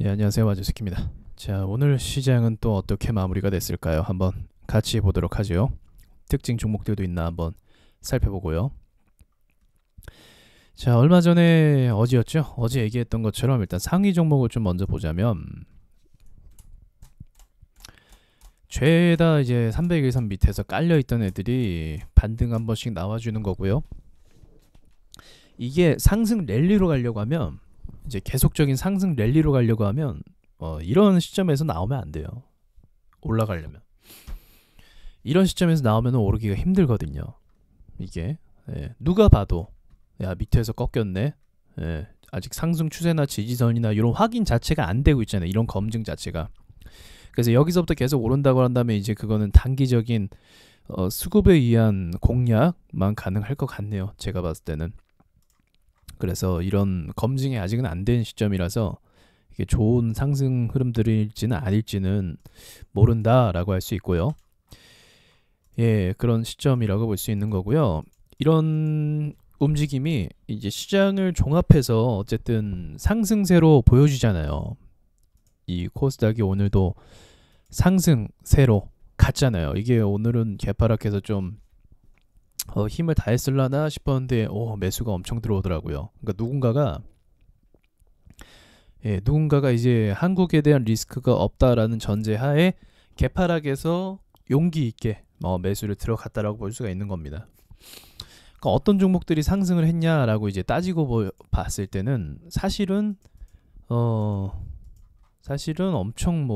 예, 안녕하세요. 마주스키입니다. 자, 오늘 시장은 또 어떻게 마무리가 됐을까요? 한번 같이 보도록 하죠. 특징 종목들도 있나 한번 살펴보고요. 자, 얼마 전에 어제였죠? 어제 얘기했던 것처럼 일단 상위 종목을 좀 먼저 보자면 죄다 이제 300일선 밑에서 깔려있던 애들이 반등 한 번씩 나와주는 거고요. 이게 상승 랠리로 가려고 하면 이제 계속적인 상승 랠리로 가려고 하면 이런 시점에서 나오면 안 돼요. 올라가려면 이런 시점에서 나오면 오르기가 힘들거든요. 이게 누가 봐도 야 밑에서 꺾였네. 아직 상승 추세나 지지선이나 이런 확인 자체가 안 되고 있잖아요. 이런 검증 자체가. 그래서 여기서부터 계속 오른다고 한다면 이제 그거는 단기적인 수급에 의한 공략만 가능할 것 같네요. 제가 봤을 때는. 그래서 이런 검증이 아직은 안 된 시점이라서 이게 좋은 상승 흐름들일지는 아닐지는 모른다라고 할 수 있고요. 예, 그런 시점이라고 볼 수 있는 거고요. 이런 움직임이 이제 시장을 종합해서 어쨌든 상승세로 보여주잖아요. 이 코스닥이 오늘도 상승세로 갔잖아요. 이게 오늘은 개파락해서 좀 힘을 다했을라나 싶었는데 매수가 엄청 들어오더라고요. 그러니까 누군가가 이제 한국에 대한 리스크가 없다라는 전제하에 개파락에서 용기 있게 매수를 들어갔다라고 볼 수가 있는 겁니다. 그러니까 어떤 종목들이 상승을 했냐라고 이제 따지고 봤을 때는 사실은 엄청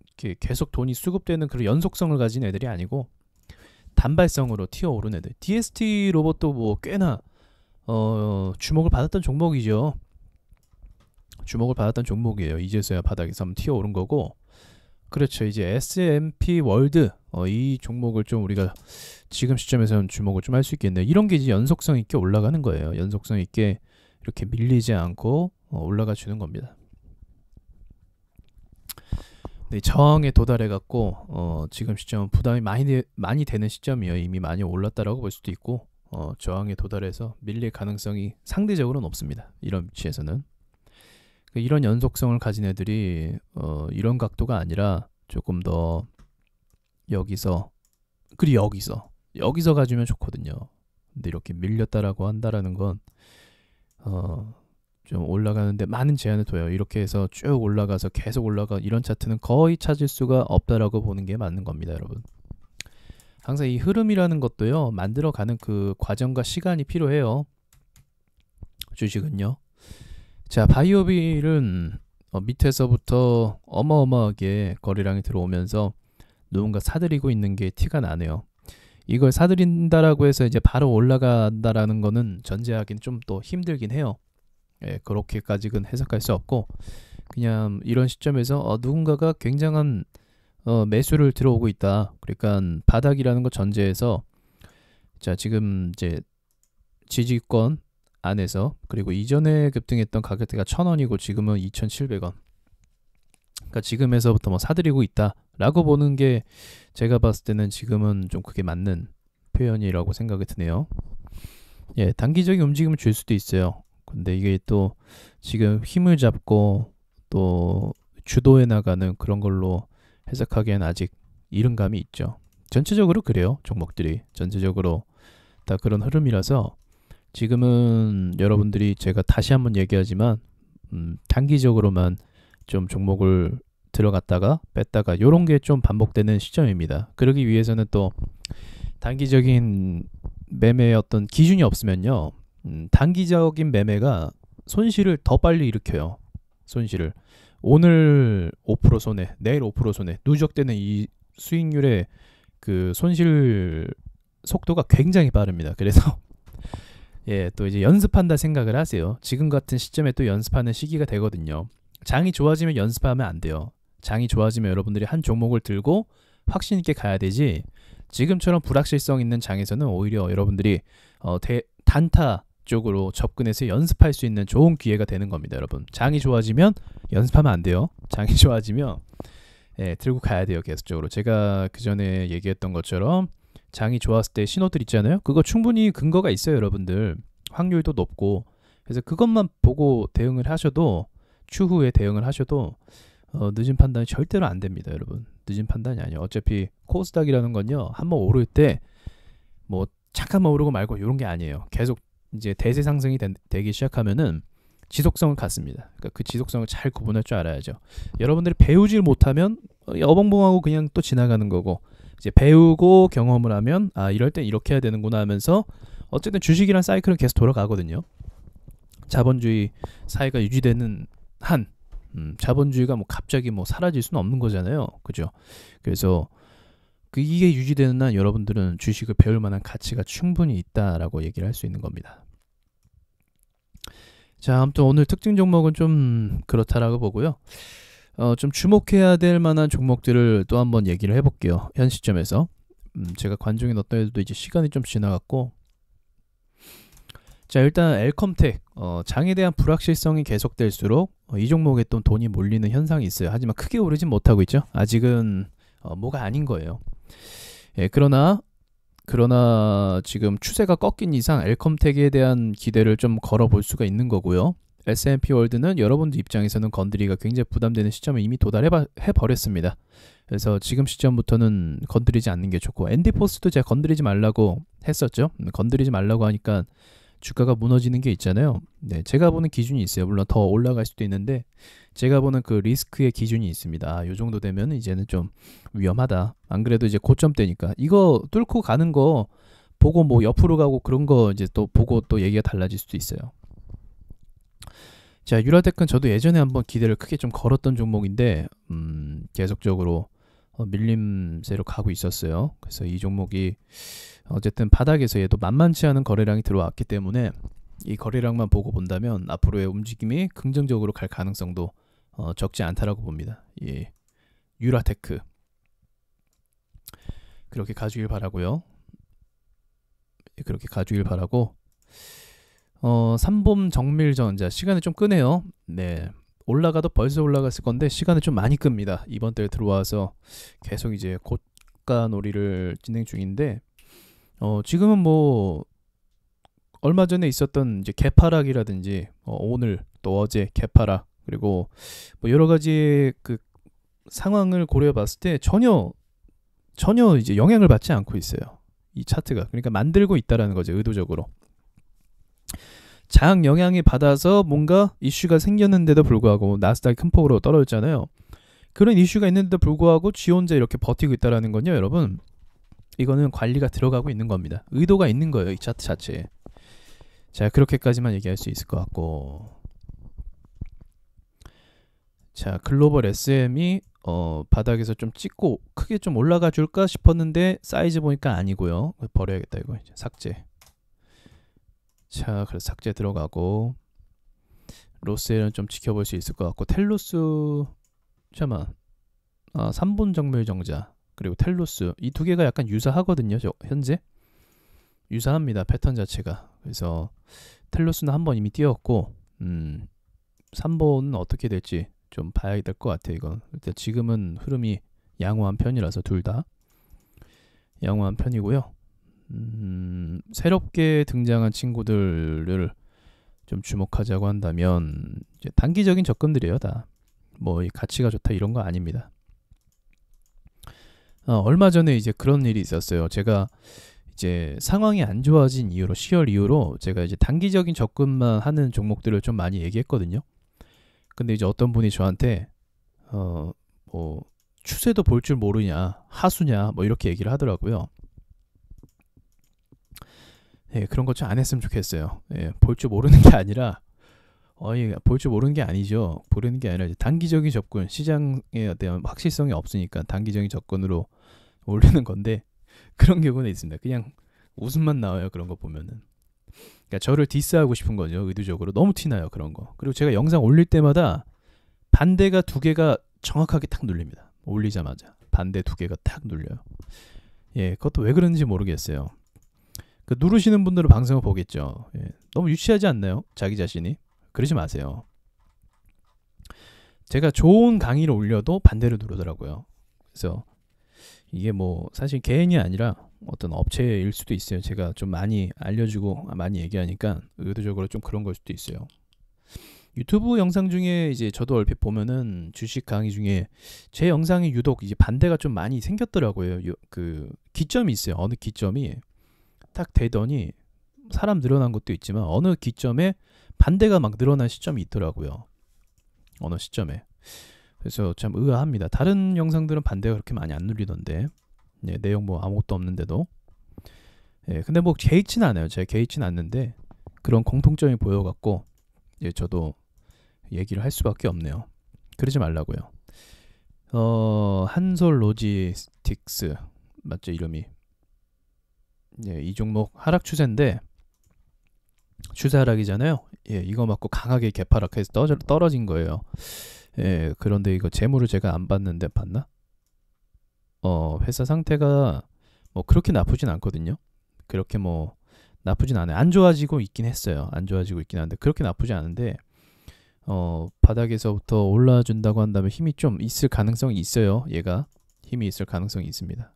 이렇게 계속 돈이 수급되는 그런 연속성을 가진 애들이 아니고 단발성으로 튀어오른 애들. DST 로봇도 꽤나 주목을 받았던 종목이죠. 주목을 받았던 종목이에요. 이제서야 바닥에서 한번 튀어오른 거고. 그렇죠. 이제 S&P 월드 이 종목을 좀 우리가 지금 시점에서는 주목을 좀 할 수 있겠네요. 이런 게 이제 연속성 있게 올라가는 거예요. 연속성 있게 이렇게 밀리지 않고 올라가 주는 겁니다. 네, 저항에 도달해 갖고 지금 시점은 부담이 많이 되는 시점이에요. 이미 많이 올랐다라고 볼 수도 있고 저항에 도달해서 밀릴 가능성이 상대적으로 높습니다. 이런 위치에서는. 이런 연속성을 가진 애들이 이런 각도가 아니라 조금 더 여기서 그리고 여기서 가주면 좋거든요. 근데 이렇게 밀렸다라고 한다라는 건 좀 올라가는데 많은 제한을 둬요. 이렇게 해서 쭉 올라가서 계속 올라가 이런 차트는 거의 찾을 수가 없다라고 보는 게 맞는 겁니다, 여러분. 항상 이 흐름이라는 것도요, 만들어가는 그 과정과 시간이 필요해요. 주식은요. 자, 바이오빌은 밑에서부터 어마어마하게 거래량이 들어오면서 누군가 사들이고 있는 게 티가 나네요. 이걸 사들인다라고 해서 이제 바로 올라간다라는 거는 전제하기는 좀 또 힘들긴 해요. 그렇게까지는 해석할 수 없고 그냥 이런 시점에서 누군가가 굉장한 매수를 들어오고 있다. 그러니까 바닥이라는 거 전제해서 자 지금 이제 지지권 안에서 그리고 이전에 급등했던 가격대가 1,000원이고 지금은 2,700원. 그러니까 지금에서부터 사들이고 있다라고 보는 게 제가 봤을 때는 지금은 좀 그게 맞는 표현이라고 생각이 드네요. 예, 단기적인 움직임을 줄 수도 있어요. 근데 이게 또 지금 힘을 잡고 또 주도해 나가는 그런 걸로 해석하기엔 아직 이른 감이 있죠. 전체적으로 그래요. 종목들이 전체적으로 다 그런 흐름이라서 지금은 여러분들이 제가 다시 한번 얘기하지만 단기적으로만 좀 종목을 들어갔다가 뺐다가 이런 게 좀 반복되는 시점입니다. 그러기 위해서는 또 단기적인 매매의 어떤 기준이 없으면요. 단기적인 매매가 손실을 더 빨리 일으켜요. 손실을. 오늘 5% 손해, 내일 5% 손해. 누적되는 이 수익률의 그 손실 속도가 굉장히 빠릅니다. 그래서 또 이제 연습한다 생각을 하세요. 지금 같은 시점에 또 연습하는 시기가 되거든요. 장이 좋아지면 연습하면 안 돼요. 장이 좋아지면 여러분들이 한 종목을 들고 확신 있게 가야 되지. 지금처럼 불확실성 있는 장에서는 오히려 여러분들이 단타 쪽으로 접근해서 연습할 수 있는 좋은 기회가 되는 겁니다, 여러분. 장이 좋아지면 연습하면 안 돼요. 장이 좋아지면 들고 가야 돼요, 계속적으로. 제가 그 전에 얘기했던 것처럼 장이 좋았을 때 신호들 있잖아요. 그거 충분히 근거가 있어요, 여러분들. 확률도 높고. 그래서 그것만 보고 대응을 하셔도 추후에 대응을 하셔도 늦은 판단이 절대로 안 됩니다, 여러분. 늦은 판단이 아니에요. 어차피 코스닥이라는 건요, 한번 오를 때 뭐 잠깐만 오르고 말고 이런 게 아니에요. 계속 이제 대세 상승이 되기 시작하면은 지속성을 갖습니다. 그러니까 그 지속성을 잘 구분할 줄 알아야죠. 여러분들이 배우질 못하면 어벙벙하고 그냥 또 지나가는 거고, 이제 배우고 경험을 하면 이럴 땐 이렇게 해야 되는구나 하면서 어쨌든 주식이란 사이클은 계속 돌아가거든요. 자본주의 사회가 유지되는 한 자본주의가 뭐 갑자기 뭐 사라질 수는 없는 거잖아요. 그죠? 그래서 이게 유지되는 한 여러분들은 주식을 배울 만한 가치가 충분히 있다라고 얘기를 할 수 있는 겁니다. 자, 아무튼 오늘 특징 종목은 좀 그렇다라고 보고요. 좀 주목해야 될 만한 종목들을 또 한번 얘기를 해볼게요. 현 시점에서. 제가 관중에 넣었던 애들도 이제 시간이 좀 지나갔고, 자, 일단 엘컴텍, 장에 대한 불확실성이 계속될수록 이 종목에 또 돈이 몰리는 현상이 있어요. 하지만 크게 오르진 못하고 있죠. 아직은 뭐가 아닌 거예요. 예, 그러나 지금 추세가 꺾인 이상 엘컴텍에 대한 기대를 좀 걸어볼 수가 있는 거고요. S&P 월드는 여러분들 입장에서는 건드리기가 굉장히 부담되는 시점에 이미 도달해 버렸습니다. 그래서 지금 시점부터는 건드리지 않는 게 좋고, 앤디포스도 제가 건드리지 말라고 했었죠. 건드리지 말라고 하니까 주가가 무너지는 게 있잖아요. 네, 제가 보는 기준이 있어요. 물론 더 올라갈 수도 있는데 제가 보는 그 리스크의 기준이 있습니다. 요 정도 되면 이제는 좀 위험하다. 안 그래도 이제 고점대니까 이거 뚫고 가는 거 보고 뭐 옆으로 가고 그런 거 이제 또 보고 또 얘기가 달라질 수도 있어요. 자, 유라테크는 저도 예전에 한번 기대를 크게 좀 걸었던 종목인데 계속적으로 밀림세로 가고 있었어요. 그래서 이 종목이 어쨌든 바닥에서 얘도 만만치 않은 거래량이 들어왔기 때문에 이 거래량만 보고 본다면 앞으로의 움직임이 긍정적으로 갈 가능성도 적지 않다라고 봅니다. 예, 유라테크 그렇게 가주길 바라고요. 그렇게 가주길 바라고. 삼봄 정밀전자 시간을 좀 끄네요. 네, 올라가도 벌써 올라갔을 건데 시간을 좀 많이 끕니다. 이번 달에 들어와서 계속 이제 고가 놀이를 진행 중인데 지금은 뭐 얼마 전에 있었던 이제 개파락이라든지 오늘 또 어제 개파락 그리고 뭐 여러 가지 그 상황을 고려해 봤을 때 전혀 이제 영향을 받지 않고 있어요. 이 차트가. 그러니까 만들고 있다라는 거죠. 의도적으로. 장 영향이 받아서 뭔가 이슈가 생겼는데도 불구하고 나스닥이 큰 폭으로 떨어졌잖아요. 그런 이슈가 있는데도 불구하고 지 혼자 이렇게 버티고 있다라는 건요, 여러분. 이거는 관리가 들어가고 있는 겁니다. 의도가 있는 거예요, 이 차트 자체에. 자, 그렇게까지만 얘기할 수 있을 것 같고. 자, 글로벌 SM이 바닥에서 좀 찍고 크게 좀 올라가 줄까 싶었는데 사이즈 보니까 아니고요. 버려야겠다 이거. 이제 삭제. 자, 그래서 삭제 들어가고 로스엘은 좀 지켜볼 수 있을 것 같고 텔로스 잠깐만 3분 정밀정자 그리고 텔로스 이 두 개가 약간 유사하거든요. 현재 유사합니다. 패턴 자체가. 그래서 텔로스는 한번 이미 띄웠고 3번은 어떻게 될지 좀 봐야 될 것 같아요. 이건 일단 지금은 흐름이 양호한 편이라서 둘 다 양호한 편이고요. 새롭게 등장한 친구들을 좀 주목하자고 한다면 이제 단기적인 접근들이에요. 다 뭐 가치가 좋다 이런 거 아닙니다. 얼마 전에 이제 그런 일이 있었어요. 제가 이제 상황이 안 좋아진 이후로 10월 이후로 제가 이제 단기적인 접근만 하는 종목들을 좀 많이 얘기했거든요. 근데 이제 어떤 분이 저한테 뭐 추세도 볼 줄 모르냐, 하수냐, 뭐 이렇게 얘기를 하더라고요. 예, 그런 것 좀 안 했으면 좋겠어요. 예, 볼 줄 모르는 게 아니라, 볼 줄 모르는 게 아니죠. 모르는 게 아니라 이제 단기적인 접근, 시장에 대한 확실성이 없으니까 단기적인 접근으로 올리는 건데 그런 경우는 있습니다. 그냥 웃음만 나와요. 그런 거 보면은. 그러니까 저를 디스하고 싶은 거죠. 의도적으로. 너무 티나요. 그런 거. 그리고 제가 영상 올릴 때마다 반대가 두 개가 정확하게 탁 눌립니다. 올리자마자 반대 두 개가 탁 눌려요. 예, 그것도 왜 그런지 모르겠어요. 그 누르시는 분들은 방송을 보겠죠. 예, 너무 유치하지 않나요? 자기 자신이. 그러지 마세요. 제가 좋은 강의를 올려도 반대로 누르더라고요. 그래서 이게 뭐 사실 개인이 아니라 어떤 업체일 수도 있어요. 제가 좀 많이 알려주고 많이 얘기하니까 의도적으로 좀 그런 걸 수도 있어요. 유튜브 영상 중에 이제 저도 얼핏 보면은 주식 강의 중에 제 영상이 유독 이제 반대가 좀 많이 생겼더라고요. 그 기점이 있어요. 어느 기점이 딱 되더니 사람 늘어난 것도 있지만 어느 기점에 반대가 막 늘어난 시점이 있더라고요. 어느 시점에. 그래서 참 의아합니다. 다른 영상들은 반대가 그렇게 많이 안 눌리던데. 예, 내용 뭐 아무것도 없는데도. 예, 근데 뭐 개의치는 않아요. 제가 개의치는 않는데 그런 공통점이 보여갖고 예, 저도 얘기를 할 수밖에 없네요. 그러지 말라고요. 한솔 로지스틱스 맞죠 이름이? 예, 이 종목 하락 추세인데 추세 하락이잖아요. 예, 이거 맞고 강하게 개파락해서 떨어진 거예요. 예, 그런데 이거 재물을 제가 안 봤는데 봤나? 회사 상태가 뭐 그렇게 나쁘진 않거든요. 그렇게 뭐 나쁘진 않아요. 안 좋아지고 있긴 했어요. 안 좋아지고 있긴 한데 그렇게 나쁘지 않은데 바닥에서부터 올라준다고 한다면 힘이 좀 있을 가능성이 있어요. 얘가 힘이 있을 가능성이 있습니다.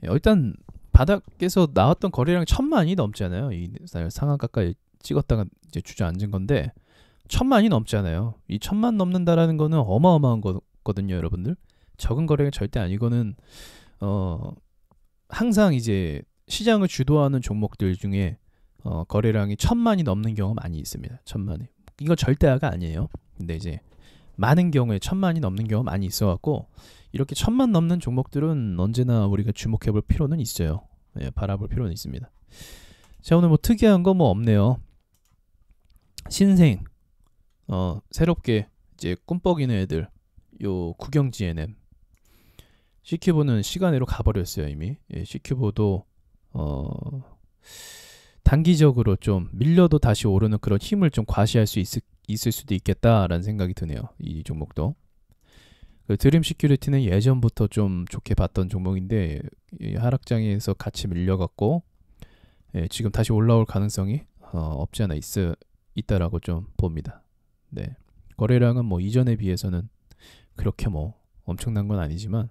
예, 일단 바닥에서 나왔던 거래량이 1000만이 넘잖아요. 이 상한가까지 찍었다가 이제 주저앉은 건데 1000만이 넘잖아요. 이 1000만 넘는다라는 거는 어마어마한 거거든요, 여러분들. 적은 거래가 절대 아니고는 항상 이제 시장을 주도하는 종목들 중에 거래량이 1000만이 넘는 경우가 많이 있습니다. 1000만이. 이거 절대화가 아니에요. 근데 이제 많은 경우에 1000만이 넘는 경우가 많이 있어갖고 이렇게 1000만 넘는 종목들은 언제나 우리가 주목해볼 필요는 있어요. 예, 바라볼 필요는 있습니다. 자, 오늘 뭐 특이한 거 뭐 없네요. 신생 새롭게 이제 꿈뻑이는 애들 요 구경 GNM C큐브는 시간으로 가버렸어요 이미. 예, C큐브도 단기적으로 좀 밀려도 다시 오르는 그런 힘을 좀 과시할 수 있을 수도 있겠다라는 생각이 드네요. 이 종목도. 그 드림 시큐리티는 예전부터 좀 좋게 봤던 종목인데 하락장에서 같이 밀려갖고 예, 지금 다시 올라올 가능성이 없지 않아 있다라고 좀 봅니다. 네, 거래량은 뭐 이전에 비해서는 그렇게 뭐 엄청난 건 아니지만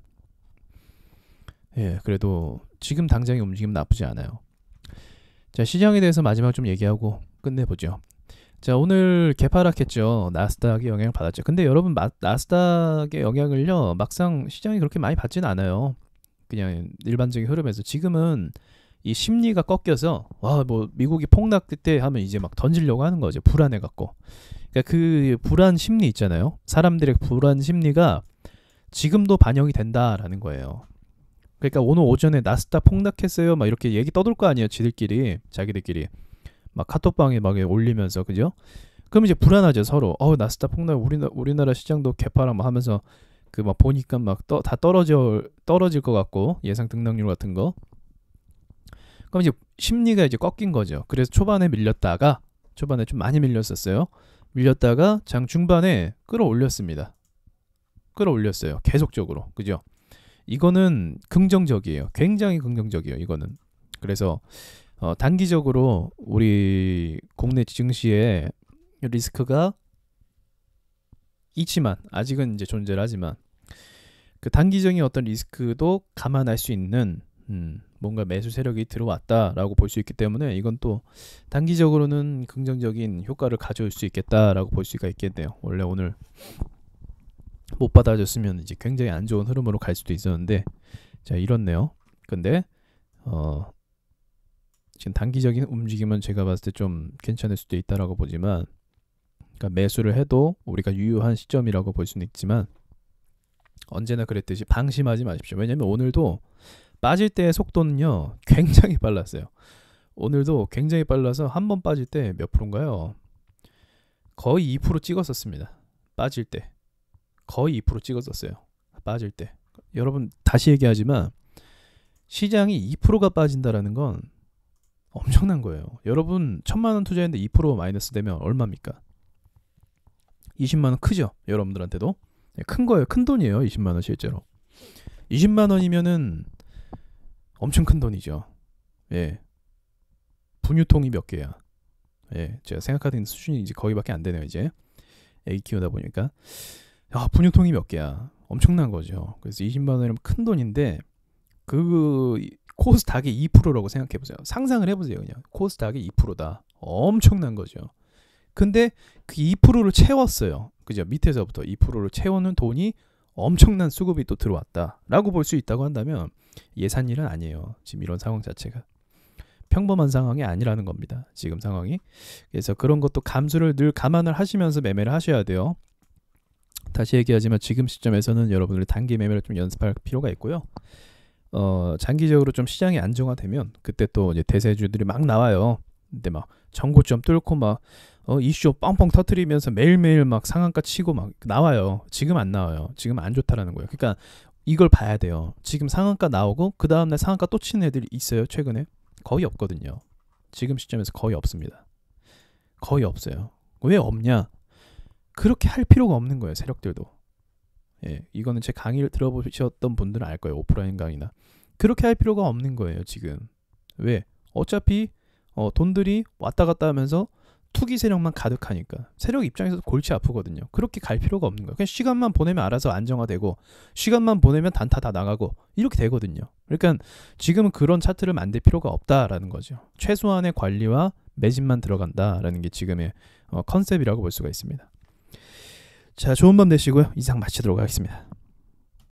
예, 그래도 지금 당장의 움직임 나쁘지 않아요. 자, 시장에 대해서 마지막 좀 얘기하고 끝내보죠. 자, 오늘 개파락했죠. 나스닥이 영향을 받았죠. 근데 여러분 나스닥의 영향을요 막상 시장이 그렇게 많이 받지는 않아요. 그냥 일반적인 흐름에서 지금은 이 심리가 꺾여서 와 뭐 미국이 폭락될 때 하면 이제 막 던지려고 하는 거죠. 불안해 갖고. 그러니까 그 불안 심리 있잖아요. 사람들의 불안 심리가 지금도 반영이 된다라는 거예요. 그러니까 오늘 오전에 나스닥 폭락했어요 막 이렇게 얘기 떠들 거 아니에요. 자기들끼리 막 카톡방에 막 올리면서 그죠? 그럼 이제 불안하죠 서로. 나스닥 폭락 우리나라 시장도 개파랑 막 하면서 그 막 보니까 막 다 떨어질 것 같고 예상 등락률 같은 거. 그럼 이제 심리가 이제 꺾인 거죠. 그래서 초반에 좀 많이 밀렸었어요. 밀렸다가 장 중반에 끌어올렸습니다. 끌어올렸어요. 계속적으로. 그죠? 이거는 긍정적이에요. 굉장히 긍정적이에요. 이거는. 그래서 단기적으로 우리 국내 증시의 리스크가 있지만 아직은 이제 존재를 하지만 그 단기적인 어떤 리스크도 감안할 수 있는 뭔가 매수 세력이 들어왔다라고 볼 수 있기 때문에 이건 또 단기적으로는 긍정적인 효과를 가져올 수 있겠다라고 볼 수가 있겠네요. 원래 오늘 못 받아줬으면 이제 굉장히 안 좋은 흐름으로 갈 수도 있었는데 자 이렇네요. 근데 지금 단기적인 움직임은 제가 봤을 때 좀 괜찮을 수도 있다라고 보지만 그러니까 매수를 해도 우리가 유효한 시점이라고 볼 수는 있지만 언제나 그랬듯이 방심하지 마십시오. 왜냐면 오늘도 빠질 때의 속도는요 굉장히 빨랐어요. 오늘도 굉장히 빨라서 한 번 빠질 때 몇 프로인가요? 거의 2% 찍었었습니다. 빠질 때 거의 2% 찍었었어요. 빠질 때. 여러분 다시 얘기하지만 시장이 2%가 빠진다라는 건 엄청난 거예요. 여러분 1000만원 투자했는데 2% 마이너스 되면 얼마입니까? 20만원 크죠? 여러분들한테도 큰 거예요. 큰 돈이에요. 20만원 실제로 20만원이면은 엄청 큰 돈이죠. 예, 분유통이 몇 개야? 예, 제가 생각하던 수준이 이제 거기밖에 안 되네요. 이제 애기 키우다 보니까 분유통이 몇 개야? 엄청난 거죠. 그래서 20만 원이면 큰 돈인데 그 코스닥이 2%라고 생각해 보세요. 상상을 해보세요. 그냥 코스닥이 2%다. 엄청난 거죠. 근데 그 2%를 채웠어요. 그죠? 밑에서부터 2%를 채우는 돈이 엄청난 수급이 또 들어왔다라고 볼 수 있다고 한다면 예산일은 아니에요. 지금 이런 상황 자체가 평범한 상황이 아니라는 겁니다. 지금 상황이. 그래서 그런 것도 감수를 늘 감안을 하시면서 매매를 하셔야 돼요. 다시 얘기하지만 지금 시점에서는 여러분들이 단기 매매를 좀 연습할 필요가 있고요. 장기적으로 좀 시장이 안정화되면 그때 또 이제 대세주들이 막 나와요. 근데 막 전고점 뚫고 막 이슈 뻥뻥 터트리면서 매일매일 막 상한가 치고 막 나와요. 지금 안 나와요. 지금 안 좋다라는 거예요. 그러니까 이걸 봐야 돼요. 지금 상한가 나오고 그 다음날 상한가 또 치는 애들이 있어요. 최근에 거의 없거든요. 지금 시점에서 거의 없습니다. 거의 없어요. 왜 없냐? 그렇게 할 필요가 없는 거예요. 세력들도. 예, 이거는 제 강의를 들어보셨던 분들은 알 거예요. 오프라인 강의나. 그렇게 할 필요가 없는 거예요. 지금. 왜? 어차피 돈들이 왔다 갔다 하면서 투기 세력만 가득하니까 세력 입장에서도 골치 아프거든요. 그렇게 갈 필요가 없는 거예요. 그냥 시간만 보내면 알아서 안정화되고 시간만 보내면 단타 다 나가고 이렇게 되거든요. 그러니까 지금은 그런 차트를 만들 필요가 없다라는 거죠. 최소한의 관리와 매집만 들어간다라는 게 지금의 컨셉이라고 볼 수가 있습니다. 자, 좋은 밤 되시고요. 이상 마치도록 하겠습니다.